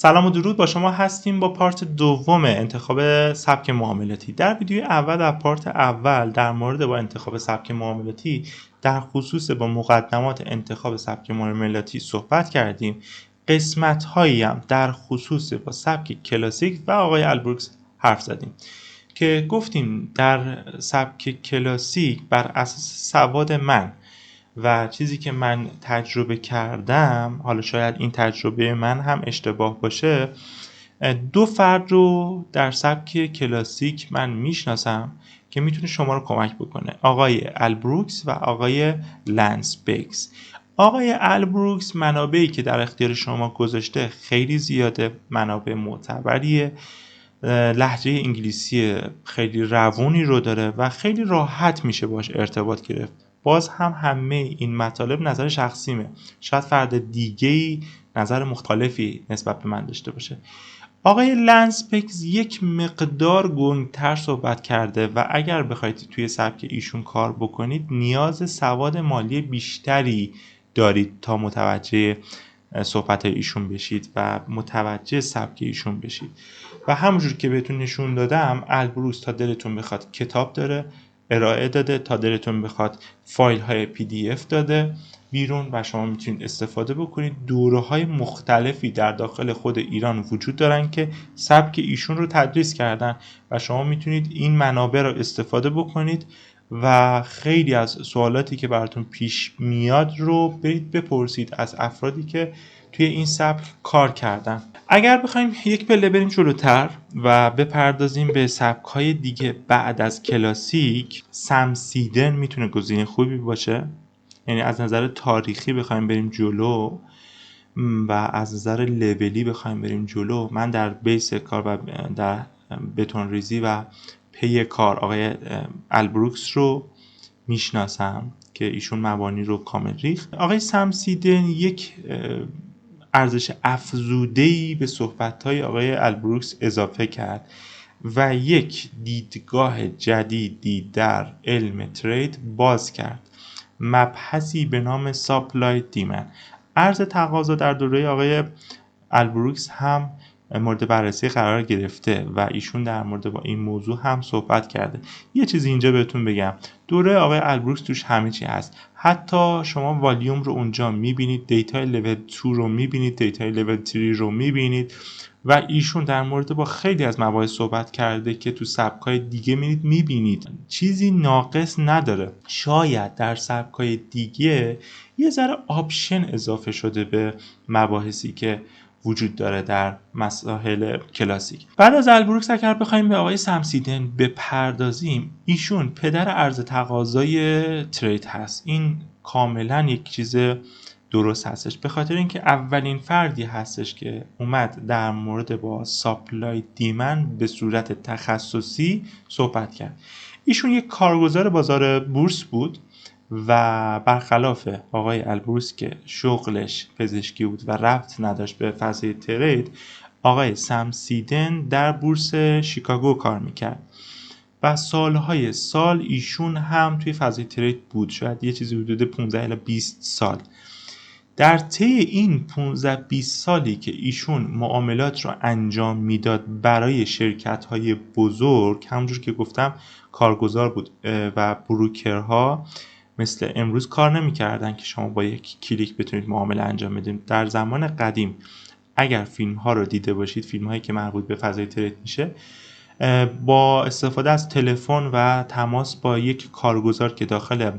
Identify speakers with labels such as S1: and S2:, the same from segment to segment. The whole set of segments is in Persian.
S1: سلام و درود، با شما هستیم با پارت دوم انتخاب سبک معاملاتی. در ویدیوی اول در پارت اول در مورد با انتخاب سبک معاملاتی در خصوص با مقدمات انتخاب سبک معاملاتی صحبت کردیم. قسمت هایی هم در خصوص با سبک کلاسیک و آقای البروکس حرف زدیم که گفتیم در سبک کلاسیک بر اساس سواد من و چیزی که من تجربه کردم، حالا شاید این تجربه من هم اشتباه باشه، دو فرد رو در سبک کلاسیک من میشناسم که میتونه شما رو کمک بکنه: آقای البروکس و آقای لنس بیکس. آقای البروکس منابعی که در اختیار شما گذاشته خیلی زیاده، منابع معتبریه، لهجه انگلیسی خیلی روونی رو داره و خیلی راحت میشه باش ارتباط گرفت. باز هم همه این مطالب نظر شخصیمه، شاید فرد دیگه‌ای نظر مختلفی نسبت به من داشته باشه. آقای لنس بیکس یک مقدار گنگ‌تر صحبت کرده و اگر بخواید توی سبک ایشون کار بکنید نیاز سواد مالی بیشتری دارید تا متوجه صحبت ایشون بشید و متوجه سبک ایشون بشید. و همونجور که بهتون نشون دادم، البروکس تا دلتون بخواد کتاب داره ارائه داده، تا دلتون بخواد فایل های PDF داده بیرون و شما میتونید استفاده بکنید. دوره های مختلفی در داخل خود ایران وجود دارن که سبک ایشون رو تدریس کردن و شما میتونید این منابع رو استفاده بکنید و خیلی از سوالاتی که براتون پیش میاد رو برید بپرسید از افرادی که توی این سبک کار کردن. اگر بخوایم یک پله بریم جلوتر و بپردازیم به سبک‌های دیگه بعد از کلاسیک، سم سیدن میتونه گزینه خوبی باشه. یعنی از نظر تاریخی بخوایم بریم جلو و از نظر لولی بخوایم بریم جلو، من در بیس کار و در بتون ریزی و پی کار آقای البروکس رو میشناسم که ایشون مبانی رو کامل ریخت. آقای سم سیدن یک ارزش افزوده‌ای به صحبت‌های آقای البروکس اضافه کرد و یک دیدگاه جدیدی در علم ترید باز کرد، مبحثی به نام ساپلای دیمند. عرض تقاضا در دوره آقای البروکس هم مورد بررسی قرار گرفته و ایشون در مورد با این موضوع هم صحبت کرده. یه چیزی اینجا بهتون بگم، دوره آقای البروکس توش همه چی هست، حتی شما والیوم رو اونجا میبینید، دیتای لول 2 رو میبینید، دیتای لول 3 رو میبینید و ایشون در مورد با خیلی از مباحث صحبت کرده که تو سبکای دیگه میبینید چیزی ناقص نداره. شاید در سبکای دیگه یه ذره آپشن اضافه شده به مباحثی که وجود داره در مسائل کلاسیک. بعد از البروکس اگر بخوایم به آقای سم سیدن بپردازیم، ایشون پدر عرض تقاضای ترید هست. این کاملا یک چیز درست هستش، به خاطر اینکه اولین فردی هستش که اومد در مورد با ساپلای دیمند به صورت تخصصی صحبت کرد. ایشون یک کارگزار بازار بورس بود و برخلاف آقای البروکس که شغلش پزشکی بود و ربط نداشت به فضای ترید، آقای سم سیدن در بورس شیکاگو کار میکرد و سالهای سال ایشون هم توی فضای ترید بود، شاید یه چیزی حدود 15 الی 20 سال. در طی این 15-20 سالی که ایشون معاملات رو انجام میداد برای شرکت‌های بزرگ، همونجور که گفتم کارگزار بود و بروکرها مثل امروز کار نمی‌کردن که شما با یک کلیک بتونید معامله انجام بدید. در زمان قدیم اگر فیلم‌ها رو دیده باشید، فیلم‌هایی که مربوط به فضای ترید میشه، با استفاده از تلفن و تماس با یک کارگزار که داخل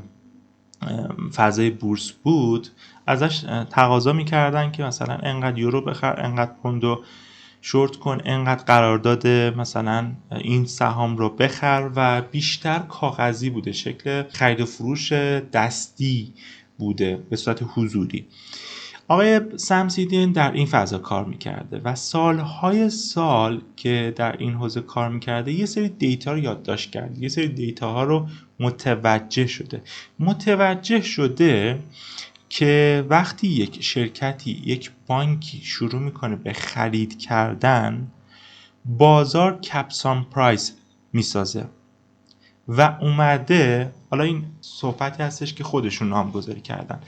S1: فضای بورس بود ازش تقاضا میکردن که مثلا انقدر یورو بخر، انقدر پوندو شورت کن، انقدر قرارداد مثلا این سهام رو بخر و بیشتر کاغذی بوده، شکل خرید و فروش دستی بوده به صورت حضوری. آقای سم سیدن در این فضا کار میکرده و سالهای سال که در این حوزه کار میکرده یه سری دیتا رو یادداشت کرده، یه سری دیتا ها رو متوجه شده که وقتی یک شرکتی، یک بانکی شروع میکنه به خرید کردن، بازار کپسان پرایس میسازه و اومده، حالا این صحبتی هستش که خودشون نامگذاری کردن،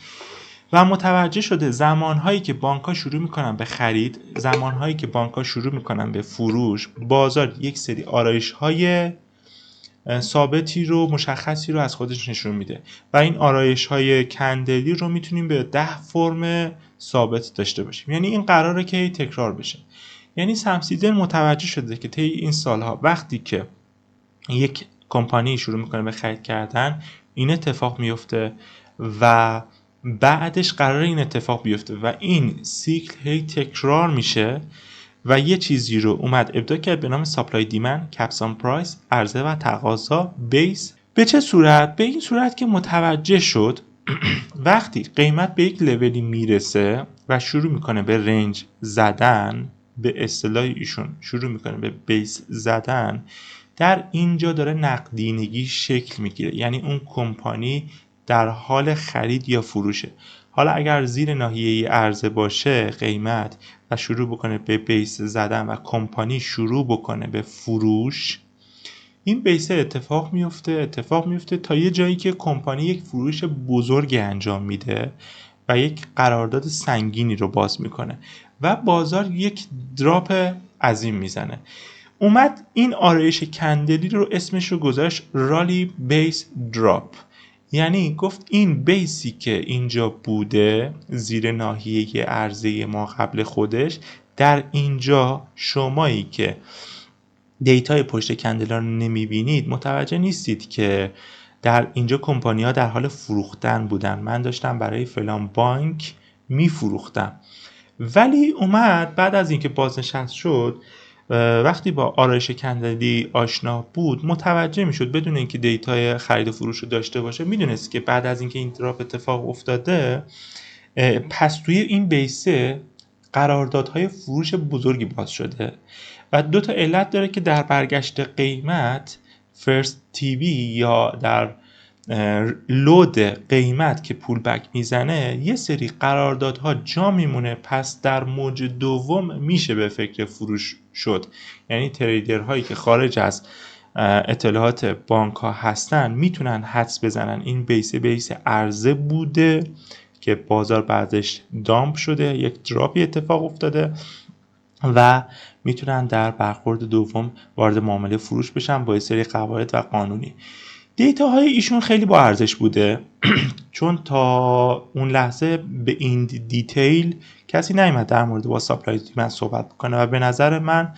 S1: و متوجه شده زمانهایی که بانک‌ها شروع میکنن به خرید، زمانهایی که بانک‌ها شروع میکنن به فروش، بازار یک سری آرایش‌های ثابتی رو، مشخصی رو از خودش نشون میده و این آرایش‌های کندلی رو میتونیم به 10 فرم ثابت داشته باشیم. یعنی این قراره که تکرار بشه. یعنی سمسیدن متوجه شده که طی این سالها وقتی که یک کمپانی شروع میکنه به خرید کردن این اتفاق میفته و بعدش قراره این اتفاق بیفته و این سیکل هی تکرار میشه و یه چیزی رو اومد ابداع کرد به نام سپلای دیمند، کپس آن پرایس، عرضه و تقاضا، بیس. به چه صورت؟ به این صورت که متوجه شد وقتی قیمت به یک لولی میرسه و شروع میکنه به رنج زدن، به اصطلاح ایشون شروع میکنه به بیس زدن، در اینجا داره نقدینگی شکل میگیره. یعنی اون کمپانی در حال خرید یا فروشه. حالا اگر زیر ناحیه عرضه باشه قیمت و شروع بکنه به بیس زدن و کمپانی شروع بکنه به فروش، این بیس اتفاق میفته تا یه جایی که کمپانی یک فروش بزرگ انجام میده و یک قرارداد سنگینی رو باز میکنه و بازار یک دراپ عظیم میزنه. اومد این آرایش کندلی رو اسمش رو گذاشت رالی بیس دراپ. یعنی گفت این بیسی که اینجا بوده زیر ناحیه عرضه ما قبل خودش، در اینجا شمایی که دیتای پشت کندلا رو نمیبینید متوجه نیستید که در اینجا کمپانی ها در حال فروختن بودن. من داشتم برای فلان بانک میفروختم. ولی اومد بعد از اینکه بازنشست شد، وقتی با آرایش کندلی آشنا بود متوجه میشد بدون اینکه دیتای خرید و فروش رو داشته باشه میدونست که بعد از اینکه این دراپ اتفاق افتاده پس توی این بیسه قراردادهای فروش بزرگی باز شده و دو تا علت داره که در برگشت قیمت فرست تیوی یا در لود قیمت که پول بک میزنه یه سری قراردادها جا میمونه، پس در موج دوم میشه به فکر فروش شد. یعنی تریدرهایی که خارج از اطلاعات بانک ها هستن میتونن حدس بزنن این بیس عرضه بوده که بازار بعدش دامپ شده، یک دراپی اتفاق افتاده و میتونن در برخورد دوم وارد معامله فروش بشن با یه سری قواعد و قانونی. دیتاهای ایشون خیلی با ارزش بوده چون تا اون لحظه به این دیتیل کسی نیامد در مورد با سپلای دیمند صحبت بکنه و به نظر من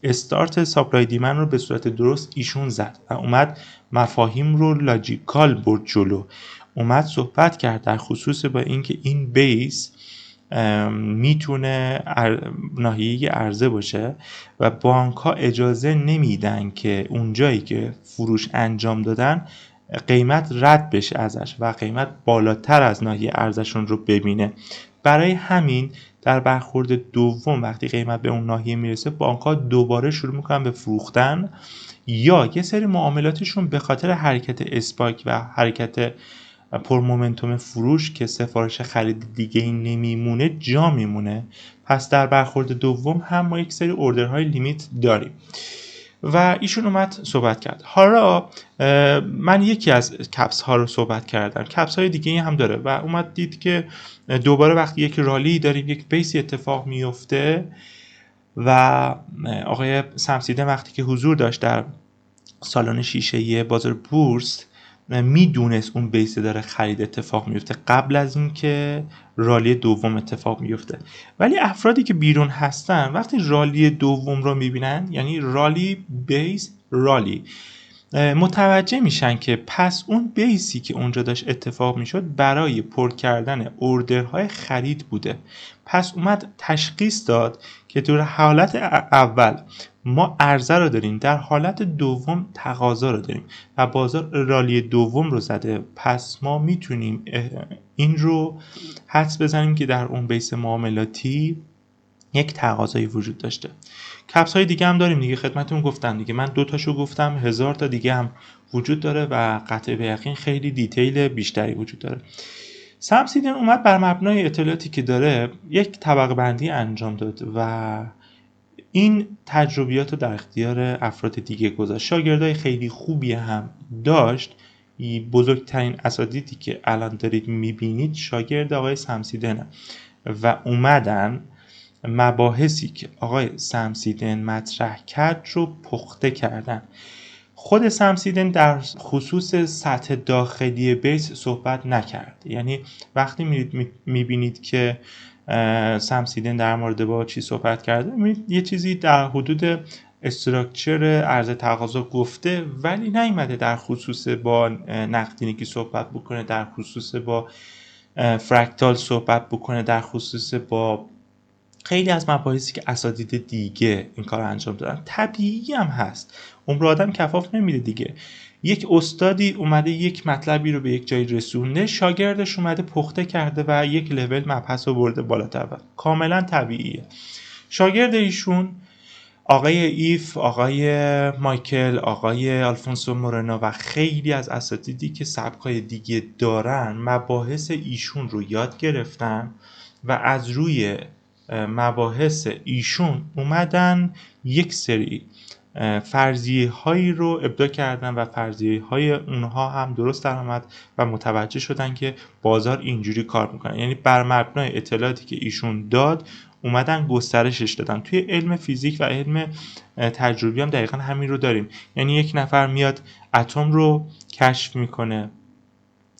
S1: استارت سپلای دیمند رو به صورت درست ایشون زد و اومد مفاهیم رو لاجیکال برد جلو. اومد صحبت کرد در خصوص با اینکه این بیس میتونه ناحیه عرضه باشه و بانک ها اجازه نمیدن که اونجایی که فروش انجام دادن قیمت رد بشه ازش و قیمت بالاتر از ناحیه عرضشون رو ببینه. برای همین در برخورد دوم وقتی قیمت به اون ناحیه میرسه بانک ها دوباره شروع میکنن به فروختن یا یه سری معاملاتشون به خاطر حرکت اسپایک و حرکت پر مومنتوم فروش که سفارش خرید دیگه این نمیمونه جا میمونه. پس در برخورد دوم هم ما یک سری اوردرهای لیمیت داریم و ایشون اومد صحبت کرد. حالا من یکی از کپس ها رو صحبت کردم، کپس های دیگه هم داره و اومد دید که دوباره وقتی یک رالی داریم یک بیسی اتفاق میفته و آقای سمسیدن وقتی که حضور داشت در سالن شیشه‌ای بازار بورس میدونست اون بیس داره خرید اتفاق میفته قبل از اینکه رالی دوم اتفاق میفته. ولی افرادی که بیرون هستن وقتی رالی دوم رو میبینن، یعنی رالی بیس رالی، متوجه میشن که پس اون بیسی که اونجا داشت اتفاق میشد برای پر کردن اوردرهای خرید بوده. پس اومد تشخیص داد که در حالت اول ما عرضه رو داریم، در حالت دوم تقاضا رو داریم و بازار رالی دوم رو زده. پس ما میتونیم این رو حدس بزنیم که در اون بیس معاملاتی یک تقاضایی وجود داشته. کپس های دیگه هم داریم دیگه، خدمتتون گفتم دیگه، من 2 تاشو گفتم، 1000 تا دیگه هم وجود داره و قطع به یقین خیلی دیتیل بیشتری وجود داره. سمسیدن اومد بر مبنای اطلاعاتی که داره یک طبقه بندی انجام داد و این تجربیات رو در اختیار افراد دیگه گذاشت. شاگردای خیلی خوبی هم داشت بزرگترین اساتیدی که الان دارید میبینید شاگرد آقای سمسیدنه و اومدن مباحثی که آقای سمسیدن مطرح کرد رو پخته کردن. خود سمسیدن در خصوص سطح داخلی بیس صحبت نکرد. یعنی وقتی میبینید که سمسیدن در مورد با چی صحبت کرده، یه چیزی در حدود استراکچر عرضه تقاضا گفته، ولی نیومده در خصوص با نقدینگی صحبت بکنه، در خصوص با فرکتال صحبت بکنه، در خصوص با خیلی از مباحثی که اساتید دیگه این کار انجام دادن. طبیعی هم هست، عمر آدم کفاف نمیده دیگه. یک استادی اومده یک مطلبی رو به یک جایی رسونده، شاگردش اومده پخته کرده و یک لول مبحث رو برده بالاتر و کاملا طبیعیه. شاگرد ایشون آقای ایف، آقای مایکل، آقای آلفونسو مورنو و خیلی از اساتیدی که سبکای دیگه دارن مباحث ایشون رو یاد گرفتن و از روی مباحث ایشون اومدن یک سری فرضیه هایی رو ابداع کردن و فرضیه های اونها هم درست در آمد و متوجه شدن که بازار اینجوری کار میکنه. یعنی بر مبنای اطلاعاتی که ایشون داد اومدن گسترشش دادن. توی علم فیزیک و علم تجربی هم دقیقا همین رو داریم. یعنی یک نفر میاد اتم رو کشف میکنه،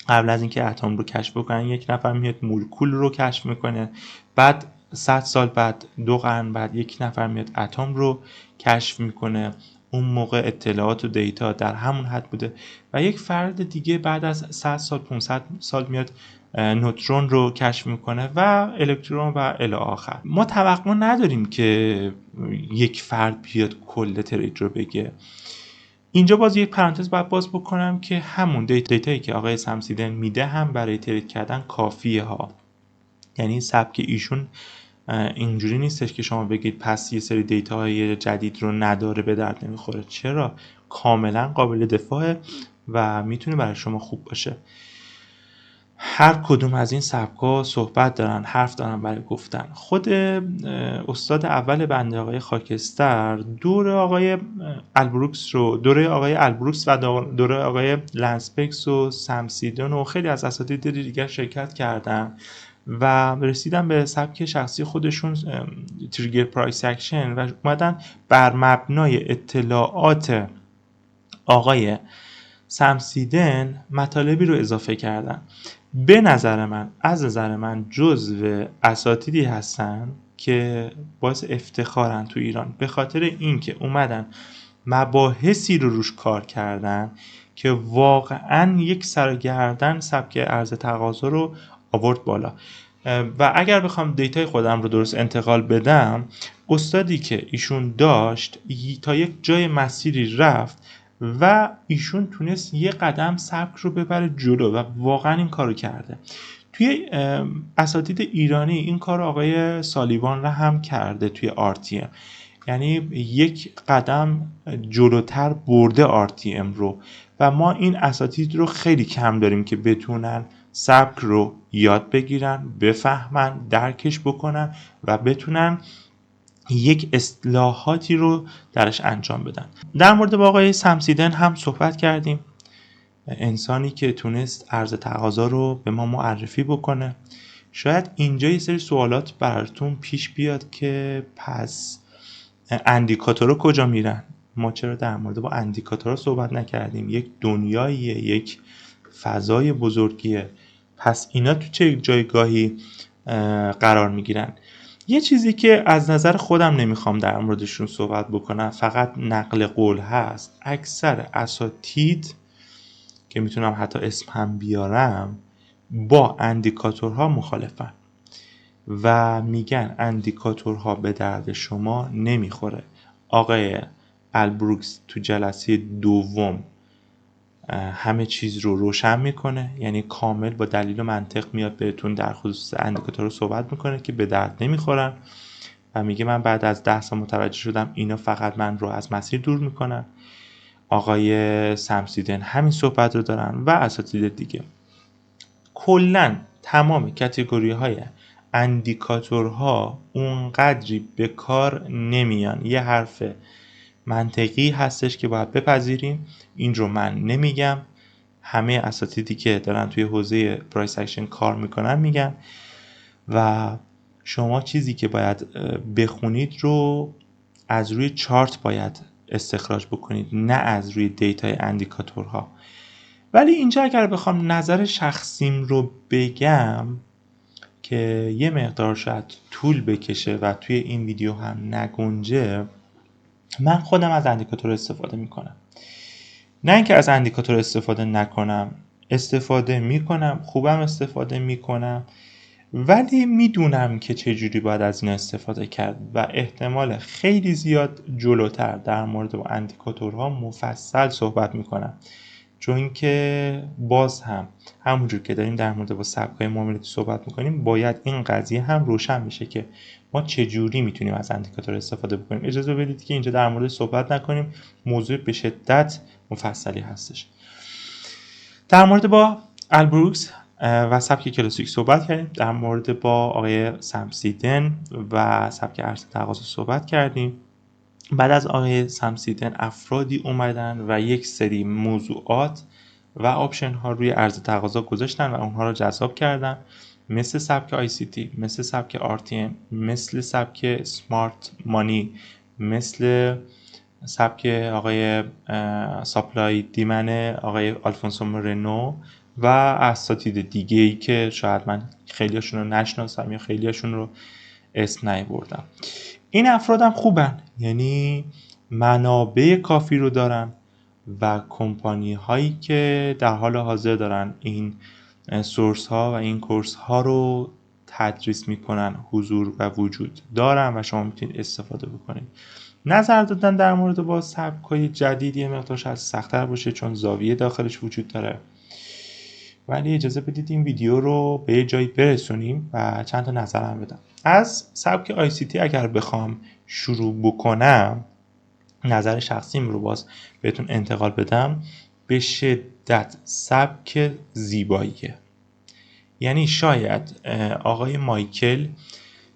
S1: قبل از اینکه اتم رو کشف بکنن یک نفر میاد مولکول رو کشف میکنه، بعد 100 سال بعد، 2 قرن بعد یک نفر میاد اتم رو کشف میکنه. اون موقع اطلاعات و دیتا در همون حد بوده و یک فرد دیگه بعد از 100 سال 500 سال میاد نوترون رو کشف میکنه و الکترون و الی آخر. ما توقع نداریم که یک فرد بیاد کل ترید رو بگه. اینجا باز یک پرانتز باید باز بکنم که همون دیتایی که آقای سمسیدن میده هم برای ترید کردن کافیه ها. یعنی سبک ایشون اینجوری نیستش که شما بگید پس یه سری دیتاهای جدید رو نداره به درد نمیخوره. چرا؟ کاملا قابل دفاعه و میتونه برای شما خوب باشه. هر کدوم از این سبک‌ها صحبت دارن، حرف دارن برای گفتن. خود استاد اول بنده آقای خاکستر دوره آقای البروکس و دوره آقای لنسپکس و سمسیدن و خیلی از اساتید دیگر شرکت کردن و رسیدن به سبک شخصی خودشون تریگر پرایس اکشن و اومدن بر مبنای اطلاعات آقای سمسیدن مطالبی رو اضافه کردن. به نظر من جزو اساتیدی هستن که باعث افتخارن تو ایران، به خاطر اینکه اومدن مباحثی رو روش کار کردن که واقعا یک سرگردن سبک عرضه تقاضا رو آورد بالا. و اگر بخوام دیتای خودم رو درست انتقال بدم، استادی که ایشون داشت تا یک جای مسیری رفت و ایشون تونست یه قدم سبک رو ببره جلو و واقعا این کارو کرده. توی اساتید ایرانی این کار آقای سالیوان رو هم کرده توی RTM. یعنی یک قدم جلوتر برده RTM رو و ما این اساتید رو خیلی کم داریم که بتونن سبک رو یاد بگیرن، بفهمن، درکش بکنن و بتونن یک اصلاحاتی رو درش انجام بدن. در مورد با آقای سمسیدن هم صحبت کردیم، انسانی که تونست عرض تقاضا رو به ما معرفی بکنه. شاید اینجا یه سری سوالات براتون پیش بیاد که پس اندیکاتورها کجا میرن؟ ما چرا در مورد با اندیکاتورها صحبت نکردیم؟ یک دنیاییه، یک فضای بزرگیه، پس اینا تو چه جایگاهی قرار میگیرن؟ یه چیزی که از نظر خودم نمیخوام در موردشون صحبت بکنم، فقط نقل قول هست، اکثر اساتید که میتونم حتی اسم هم بیارم با اندیکاتورها مخالفن و میگن اندیکاتورها به درد شما نمیخوره. آقای البروکس تو جلسه دوم همه چیز رو روشن میکنه، یعنی کامل با دلیل و منطق میاد بهتون در خصوص اندیکاتور صحبت میکنه که به درد نمیخورن و میگه من بعد از 10 سال متوجه شدم اینا فقط من رو از مسیر دور میکنن. آقای سمسیدن همین صحبت رو دارن و اساتید دیگه. کلن تمام کاتگوری های اندیکاتورها اونقدری به کار نمیان. یه حرف منطقی هستش که باید بپذیریم، این رو من نمیگم، همه اساتیدی که دارن توی حوزه پرایس اکشن کار میکنن میگن و شما چیزی که باید بخونید رو از روی چارت باید استخراج بکنید، نه از روی دیتای اندیکاتورها. ولی اینجا اگر بخوام نظر شخصیم رو بگم که یه مقدار شاید طول بکشه و توی این ویدیو هم نگنجه، من خودم از اندیکاتور استفاده میکنم. نه اینکه از اندیکاتور استفاده نکنم، استفاده میکنم، خوبم استفاده میکنم، ولی میدونم که چجوری باید از این استفاده کرد و احتمال خیلی زیاد جلوتر در مورد با اندیکاتورها مفصل صحبت میکنم، چون که باز هم همونجور که داریم در مورد با سبک‌های معاملاتی صحبت میکنیم، باید این قضیه هم روشن بشه که ما چجوری میتونیم از اندیکاتور استفاده بکنیم. اجازه بدید که اینجا در مورد صحبت نکنیم، موضوع به شدت مفصلی هستش. در مورد با البروکس و سبک کلاسیک صحبت کردیم، در مورد با آقای سمسیدن و سبک عرضه تقاضا صحبت کردیم. بعد از آقای سمسیدن افرادی اومدن و یک سری موضوعات و آپشن ها روی عرضه تقاضا گذاشتن و اونها رو جذاب کردن، مثل سبک ICT، مثل سبک RTM، مثل سبک سمارت مانی، مثل سبک آقای ساپلای دیمن آقای آلفونسو مورنو و اساتید دیگه ای که شاید من خیلیاشون رو نشناسم یا خیلیاشون رو اسم نیاوردم. این افراد هم خوبن، یعنی منابع کافی رو دارن و کمپانی هایی که در حال حاضر دارن این سورس ها و این کورس ها رو تدریس میکنن حضور و وجود دارن و شما میتونید استفاده بکنید. نظر دادن در مورد با سبک‌های جدید یه مقدار شاید سخت‌تر باشه چون زاویه داخلش وجود داره، ولی اجازه بدید این ویدیو رو به یه جایی برسونیم و چند تا نظرم بدم. از سبک ICT اگر بخوام شروع بکنم، نظر شخصیم رو باز بهتون انتقال بدم، به شدت سبک زیباییه. یعنی شاید آقای مایکل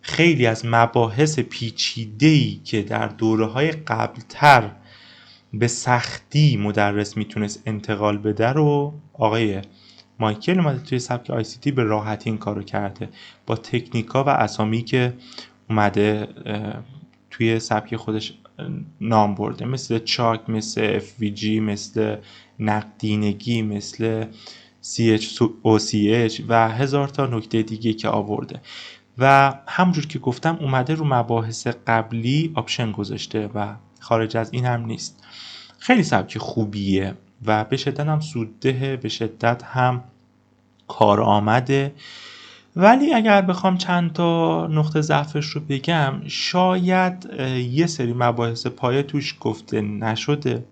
S1: خیلی از مباحث پیچیده‌ای که در دوره‌های قبل‌تر به سختی مدرس میتونست انتقال بده رو آقای مایکل اومده توی سبک ICT به راحتی این کارو کرده، با تکنیکا و اسامی که اومده توی سبک خودش نام برده، مثل چاک، مثل FVG، مثل نقدینگی، مثل CHOCH و هزار تا نکته دیگه که آورده و همونجور که گفتم اومده رو مباحث قبلی آپشن گذاشته و خارج از این هم نیست. خیلی سبک خوبیه و به شدت هم سودده، به شدت هم کار آمده، ولی اگر بخوام چند تا نقطه ضعفش رو بگم، شاید یه سری مباحث پایه توش گفته نشده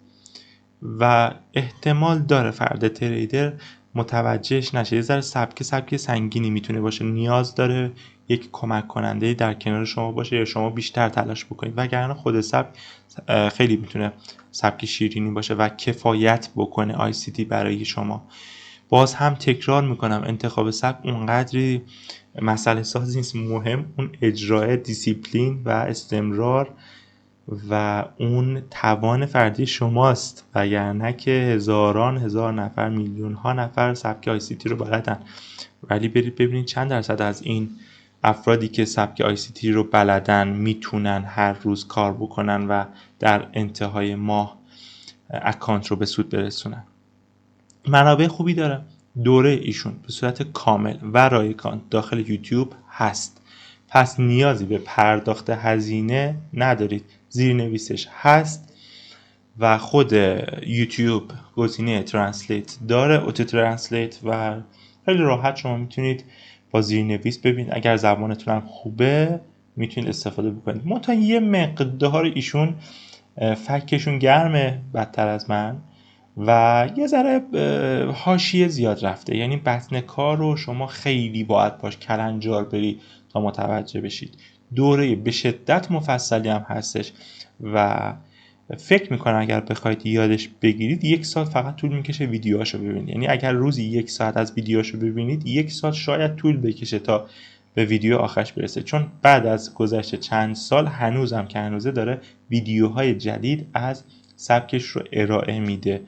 S1: و احتمال داره فرد تریدر متوجهش نشه. یه ذره سبک سنگینی میتونه باشه، نیاز داره یک کمک کننده در کنار شما باشه یا شما بیشتر تلاش بکنید، وگرنه خود سبک خیلی میتونه سبک شیرینی باشه و کفایت بکنه ICT برای شما. باز هم تکرار میکنم، انتخاب سبک اونقدری مسئله ساز نیست، مهم اون اجرای دیسیپلین و استمرار و اون توان فردی شماست، وگرنه که هزار نفر، میلیون ها نفر سبک ICT رو بلدن، ولی برید ببینید چند درصد از این افرادی که سبک ICT رو بلدن میتونن هر روز کار بکنن و در انتهای ماه اکانت رو به سود برسونن. منابع خوبی داره، دوره ایشون به صورت کامل و رایگان داخل یوتیوب هست، پس نیازی به پرداخت هزینه ندارید. زیرنویسش هست و خود یوتیوب گزینه ترنسلیت داره، اوتو ترنسلیت، و خیلی راحت شما میتونید با زیرنویس ببینید. اگر زبانتون هم خوبه میتونید استفاده بکنید. منتها یه مقدار ایشون فکشون گرمه بدتر از من و یه ذره حاشیه زیاد رفته، یعنی بطن کار رو شما خیلی باید باش کلنجار بری تا متوجه بشید. دوره به شدت مفصلی هم هستش و فکر میکنم اگر بخواید یادش بگیرید 1 ساعت فقط طول میکشه ویدیوهاشو ببینید. یعنی اگر روزی 1 ساعت از ویدیوهاشو ببینید 1 ساعت شاید طول بکشه تا به ویدیو آخرش برسه، چون بعد از گذشت چند سال هنوزم که هنوزه داره ویدیوهای جدید از سبکش رو ارائه میده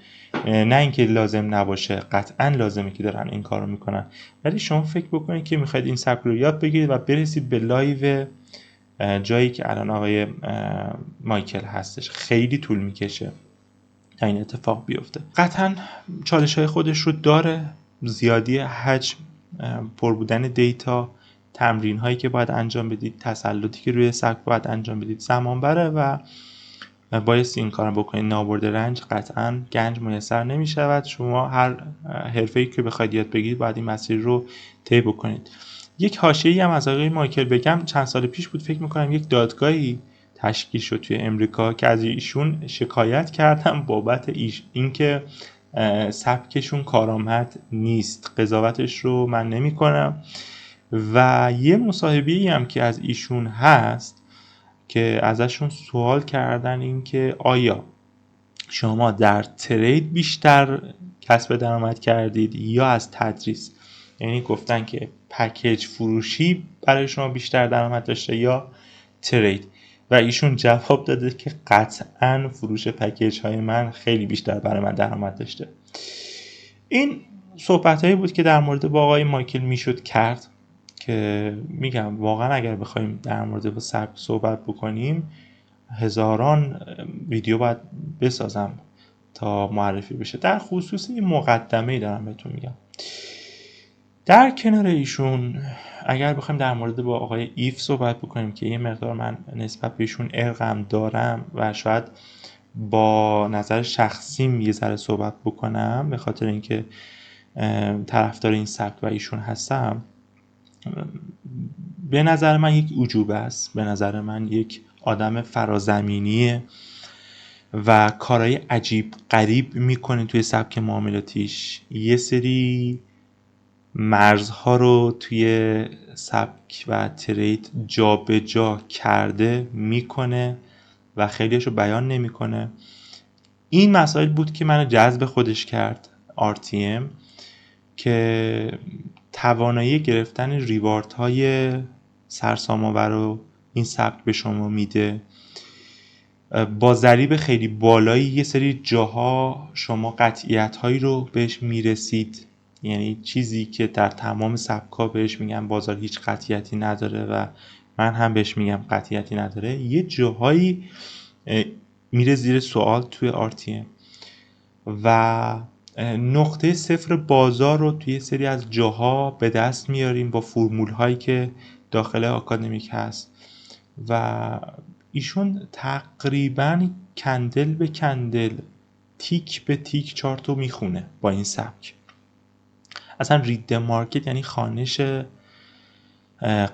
S1: نه اینکه لازم نباشه، قطعا لازمه که دارن این کارو میکنن، ولی شما فکر بکنید که میخواید این سبک رو یاد بگیرید و برسید به لایو جایی که الان آقای مایکل هستش. خیلی طول میکشه تا این اتفاق بیفته. قطعا چالش های خودش رو داره، زیادی حجم، پر بودن دیتا، تمرین هایی که باید انجام بدید، تسلطی که روی سبک باید انجام بدید زمان بره و بایستی این کارو بکنید. نابرد رنج قطعا گنج میسر نمی شود. شما هر حرفه‌ای که بخواید یاد بگیرید باید این مسیر رو طی بکنید. یک حاشیه‌ای هم از آقای مایکل بگم، چند سال پیش بود فکر می‌کنم یک دادگاهی تشکیل شد توی امریکا که از ایشون شکایت کردم بابت اینکه سبکشون کارآمد نیست. قضاوتش رو من نمی‌کنم و یه مصاحبه‌ای هم که از ایشون هست که ازشون سوال کردن این که آیا شما در ترید بیشتر کسب درآمد کردید یا از تدریس؟ یعنی گفتن که پکیج فروشی برای شما بیشتر درآمد داشته یا ترید، و ایشون جواب داده که قطعاً فروش پکیج های من خیلی بیشتر برای من درآمد داشته. این صحبت هایی بود که در مورد با آقای مایکل میشد کرد که میگم واقعا اگر بخوایم در مورد با سبک صحبت بکنیم هزاران ویدیو باید بسازم تا معرفی بشه. در خصوص این مقدمه‌ای دارم بهتون میگم. در کنار ایشون اگر بخوایم در مورد با آقای ایف صحبت بکنیم که یه مقدار من نسبت به ایشون ارقم دارم و شاید با نظر شخصیم یه ذره صحبت بکنم به خاطر اینکه طرفدار این سبک و ایشون هستم، به نظر من یک عجوبه است. به نظر من یک آدم فرازمینیه و کارهای عجیب غریب میکنه توی سبک معاملاتیش. یه سری مرزها رو توی سبک و ترید جا به جا کرده میکنه و خیلیشو بیان نمیکنه. این مسائل بود که منو جذب خودش کرد RTM، که توانایی گرفتن ریوارد های سرسام‌آور رو این سبک به شما میده. با ضریب خیلی بالایی یه سری جاها شما قطعیت هایی رو بهش میرسید، یعنی چیزی که در تمام سبک‌ها بهش میگن بازار هیچ قطعیتی نداره و من هم بهش میگم قطعیتی نداره، یه جاهایی میره زیر سوال توی RTM و نقطه صفر بازار رو توی سری از جاها به دست میاریم با فرمول هایی که داخل آکادمیک هست و ایشون تقریبا کندل به کندل، تیک به تیک چارت رو میخونه با این سبک. اصلا رید مارکت یعنی خوانش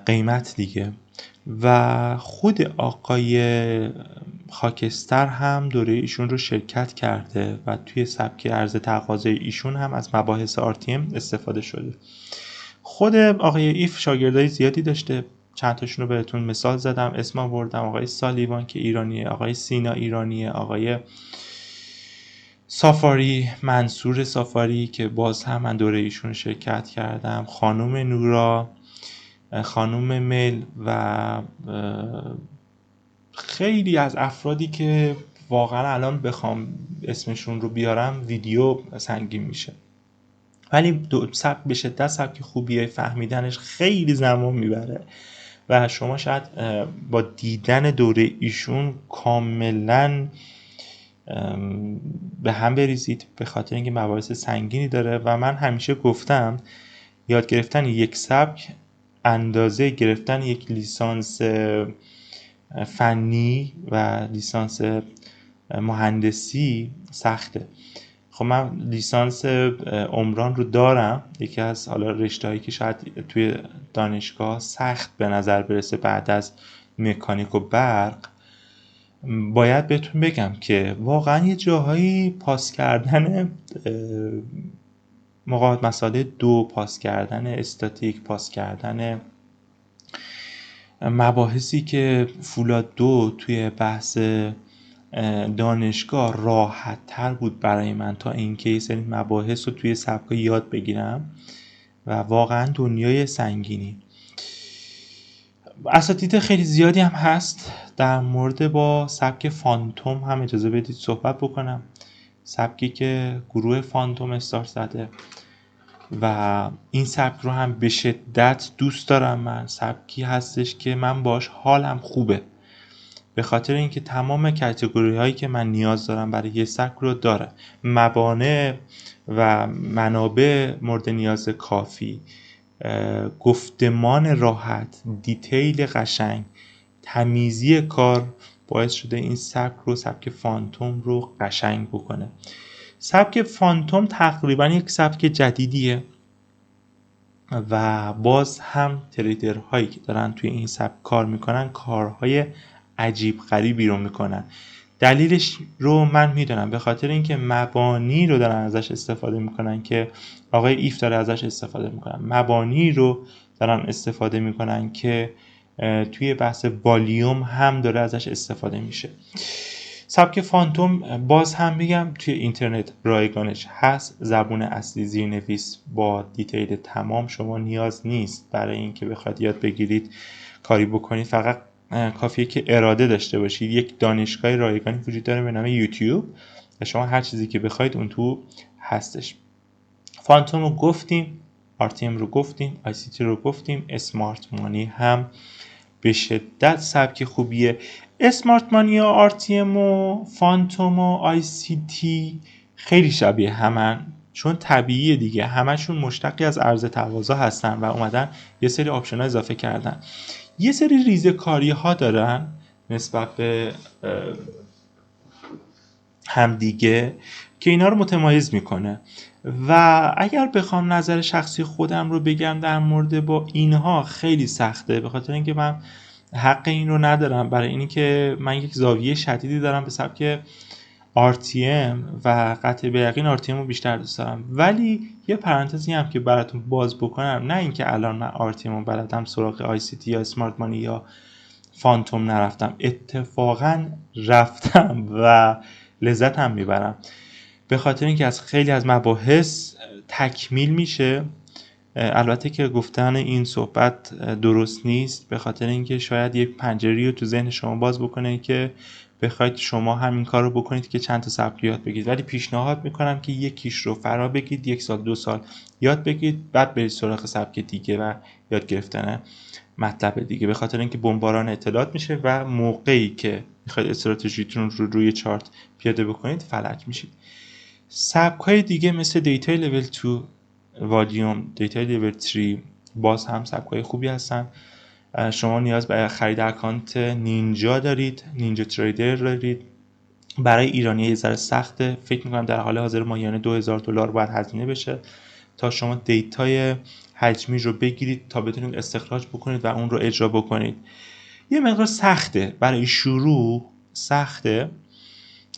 S1: قیمت دیگه. و خود آقای خاکستر هم دوره ایشون رو شرکت کرده و توی سبک عرض تقاضای ایشون هم از مباحث RTM استفاده شده. خود آقای ایف شاگردای زیادی داشته، چند تاشون رو بهتون مثال زدم، اسم آوردم. آقای سالیوان که ایرانیه، آقای سینا ایرانیه، آقای سافاری، منصور سافاری که باز هم من دوره ایشون شرکت کردم، خانم نورا، خانم مل و خیلی از افرادی که واقعا الان بخوام اسمشون رو بیارم ویدیو سنگین میشه، ولی سبک به شدت سبک خوبیه، فهمیدنش خیلی زمان میبره و شما شاید با دیدن دوره ایشون کاملا به هم بریزید به خاطر اینکه مباحث سنگینی داره. و من همیشه گفتم یاد گرفتن یک سبک اندازه گرفتن یک لیسانس فنی و لیسانس مهندسی سخته. خب من لیسانس عمران رو دارم، یکی از حالا رشته‌هایی که شاید توی دانشگاه سخت به نظر برسه بعد از مکانیک و برق. باید بهتون بگم که واقعا یه جاهایی پاس کردن مقاومت مساله 2، پاس کردن استاتیک، پاس کردن مباحثی که فولاد 2 توی بحث دانشگاه راحت تر بود برای من تا اینکه یه سری مباحث رو توی سبکا یاد بگیرم و واقعا دنیای سنگینی. اساتید خیلی زیادی هم هست. در مورد با سبک فانتوم هم اجازه بدید صحبت بکنم. سبکی که گروه فانتوم استارت زده و این سبک رو هم به شدت دوست دارم. من سبکی هستش که من باش حالم خوبه، به خاطر اینکه تمام کاتگوری هایی که من نیاز دارم برای یه سبک رو داره. موانع و منابع مورد نیاز کافی، گفتمان راحت، دیتیل قشنگ، تمیزی کار باعث شده این سبک فانتوم رو قشنگ بکنه. سبک فانتوم تقریبا یک سبک جدیدیه و باز هم تریدرهایی که دارن توی این سبک کار میکنن کارهای عجیب غریبی رو میکنن. دلیلش رو من میدونم، به خاطر اینکه مبانی رو دارن ازش استفاده میکنن که آقای ایف داره ازش استفاده میکنن، مبانی رو دارن استفاده میکنن که توی بحث والیوم هم داره ازش استفاده میشه. سبک فانتوم باز هم میگم توی اینترنت رایگانش هست، زبون اصلی زیرنویس با دیتیل تمام، شما نیاز نیست برای اینکه بخواید یاد بگیرید کاری بکنید، فقط کافیه که اراده داشته باشید. یک دانشگاه رایگانی وجود داره به نام یوتیوب و شما هر چیزی که بخواید اون تو هستش. فانتوم رو گفتیم، RTM رو گفتیم، ICT رو گفتیم، اسمارت مانی هم به شدت سبک خوبیه. اسمارت مانی و RTM و فانتوم و ICT خیلی شبیه همن، چون طبیعیه دیگه، همشون مشتقی از عرض تقاضا هستن و اومدن یه سری آپشن ها اضافه کردن. یه سری ریزه‌کاری ها دارن نسبت به همدیگه که اینا رو متمایز میکنه و اگر بخوام نظر شخصی خودم رو بگم در مورد با اینها، خیلی سخته، به خاطر اینکه من حق این رو ندارم، برای اینی که من یک زاویه شدیدی دارم به سبک RTM و قطع به یقین RTM رو بیشتر دوست دارم. ولی یه پرانتزی هم که براتون باز بکنم، نه اینکه الان من RTM رو بلدم سراغ ICT یا اسمارت مانی یا فانتوم نرفتم، اتفاقا رفتم و لذت هم میبرم، به خاطر اینکه از خیلی از مباحث تکمیل میشه. البته که گفتن این صحبت درست نیست، به خاطر اینکه شاید یک پنجره‌ای رو تو ذهن شما باز بکنه که بخواید شما همین کار رو بکنید که چند تا سبک یاد بگیرید، ولی پیشنهاد میکنم که یکیش رو فرا بگیرید، 1 سال 2 سال یاد بگیرید، بعد برید سراغ سبک دیگه و یاد گرفتن مطلب دیگه، به خاطر اینکه بمباران اطلاعات میشه و موقعی که میخواید استراتژیتون رو روی چارت پیاده بکنید فلج میشید. سبک‌های دیگه مثل دیتا لول 2 والیوم، دیتا لول 3 باز هم سبک‌های خوبی هستن. شما نیاز به خرید اکانت نینجا دارید، نینجا تریدر دارید. برای ایرانی یه ذره سخته، فکر می‌کنم در حال حاضر ماهیانه $2000 باید هزینه بشه تا شما دیتای حجمی رو بگیرید تا بتونید استخراج بکنید و اون رو اجرا بکنید. یه مقدار سخته برای شروع، سخته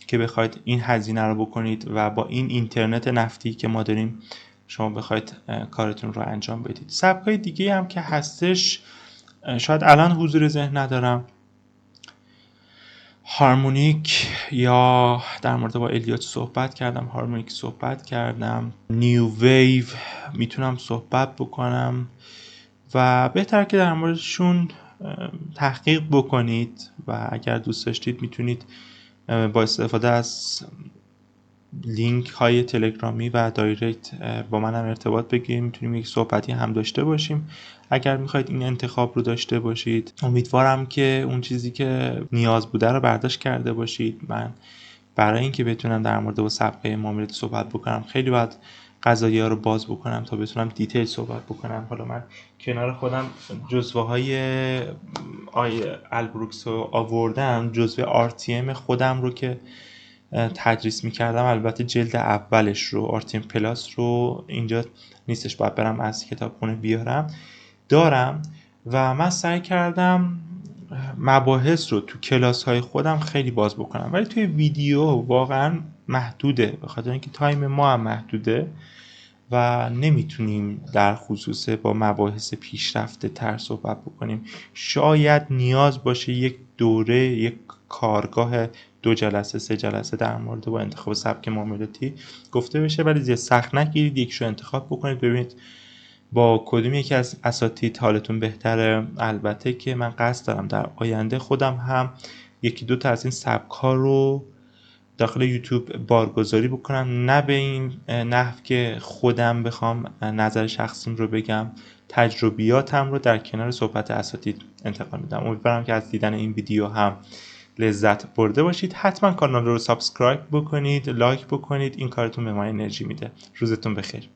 S1: که بخواید این هزینه رو بکنید و با این اینترنت نفتی که ما داریم شما بخواید کارتون رو انجام بدید. سبکای دیگه هم که هستش شاید الان حضور ذهن ندارم، هارمونیک، یا در مورد با الیوت صحبت کردم، هارمونیک صحبت کردم، نیو ویو میتونم صحبت بکنم و بهتر که در موردشون تحقیق بکنید و اگر دوست داشتید میتونید با استفاده از لینک های تلگرامی و دایرکت با منم ارتباط بگیرید، میتونیم یک صحبتی هم داشته باشیم اگر میخواید این انتخاب رو داشته باشید. امیدوارم که اون چیزی که نیاز بوده رو برداشت کرده باشید. من برای اینکه بتونم در مورد با سبکای معاملات صحبت بکنم خیلی باید قضایی ها رو باز بکنم تا بتونم دیتیل صحبت بکنم. حالا من کنار خودم جزوه های البروکس رو آوردم، جزوه RTM خودم رو که تدریس میکردم، البته جلد اولش رو RTM پلاس رو اینجا نیستش، باید برم از کتابخونه بیارم، دارم و من سعی کردم مباحث رو تو کلاس های خودم خیلی باز بکنم، ولی توی ویدیو واقعا محدوده، به خاطر اینکه تایم ما هم محدوده و نمیتونیم در خصوص با مباحث پیشرفته تر صحبت بکنیم. شاید نیاز باشه یک دوره، یک کارگاه 2 جلسه 3 جلسه در مورد با انتخاب سبک معاملاتی گفته بشه، ولی زیاد سخت نگیرید، یکشو انتخاب بکنید ببینید با کدوم یکی از اساتید حالتون بهتره. البته که من قصد دارم در آینده خودم هم 1-2 تا از این سبک‌ها رو داخل یوتیوب بارگذاری بکنم، نه به این نحو که خودم بخوام نظر شخصیم رو بگم، تجربیاتم رو در کنار صحبت اساتید انتقال میدم. امیدوارم که از دیدن این ویدیو هم لذت برده باشید. حتما کانال رو سابسکرایب بکنید، لایک بکنید، این کارتون به ما انرژی میده. روزتون بخیر.